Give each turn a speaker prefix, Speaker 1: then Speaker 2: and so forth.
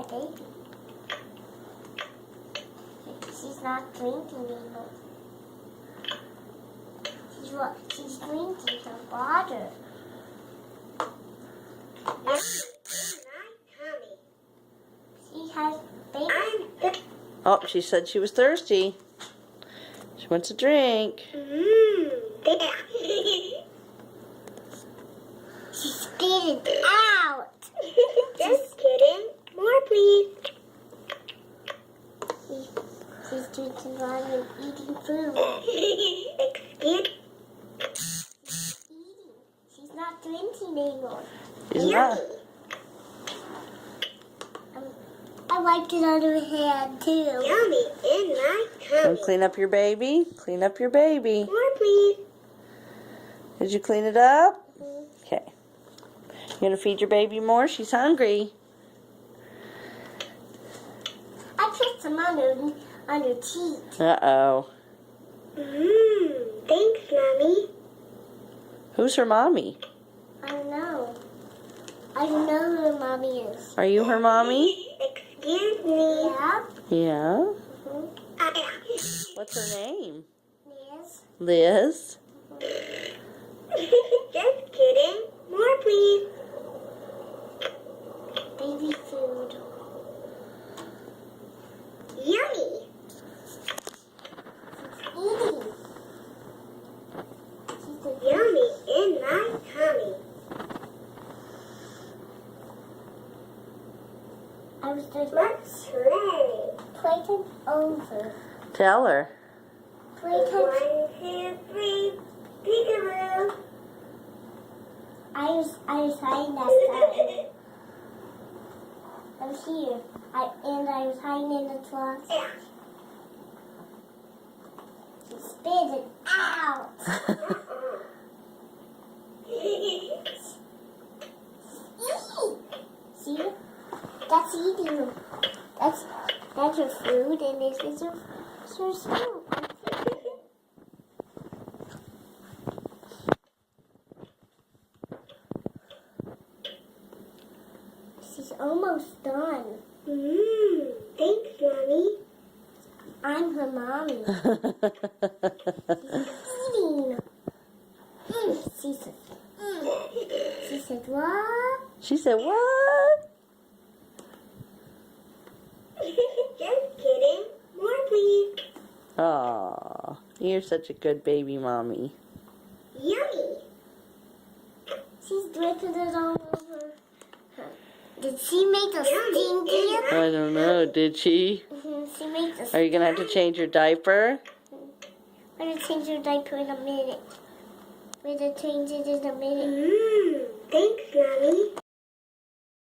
Speaker 1: baby. She's not drinking anymore. She's drinking her water. She has baby.
Speaker 2: Oh, she said she was thirsty. She wants a drink.
Speaker 1: She spit it out.
Speaker 3: Just kidding. More, please.
Speaker 1: She's drinking water and eating food.
Speaker 3: Excuse.
Speaker 1: Eating. She's not drinking anymore.
Speaker 2: She's not.
Speaker 1: I wiped it on her hand too.
Speaker 3: Yummy in my tummy.
Speaker 2: Want to clean up your baby? Clean up your baby.
Speaker 3: More, please.
Speaker 2: Did you clean it up? Okay. You gonna feed your baby more? She's hungry.
Speaker 1: I put some on her teeth.
Speaker 2: Uh-oh.
Speaker 3: Thanks, Mommy.
Speaker 2: Who's her mommy?
Speaker 1: I don't know. I don't know who her mommy is.
Speaker 2: Are you her mommy?
Speaker 3: Excuse me.
Speaker 1: Yeah?
Speaker 2: Yeah.
Speaker 3: Uh,
Speaker 2: What's her name?
Speaker 1: Yes.
Speaker 2: Liz.
Speaker 3: Just kidding. More, please.
Speaker 1: Baby food.
Speaker 3: Yummy.
Speaker 1: Eating. She's a
Speaker 3: Yummy in my tummy.
Speaker 1: I was just
Speaker 3: Let's play.
Speaker 1: playtime over.
Speaker 2: Tell her.
Speaker 1: Playtime.
Speaker 3: 1, 2, 3. Peekaboo.
Speaker 1: I was hiding that time. I was here. I was hiding in the closet. She spit it out. See? That's eating. That's her food, and this is her spoon. She's almost done.
Speaker 3: Thanks, Mommy.
Speaker 1: I'm her mommy. Eating. She said. She said what?
Speaker 2: She said, what?
Speaker 3: Just kidding. More, please.
Speaker 2: Aw, you're such a good baby mommy.
Speaker 3: Yummy.
Speaker 1: She's dripping it all over her. Did she make a stinky?
Speaker 2: I don't know, did she?
Speaker 1: She made a
Speaker 2: Are you gonna have to change your diaper?
Speaker 1: I'm gonna change your diaper in a minute. We're gonna change it in a minute.
Speaker 3: Thanks, Mommy.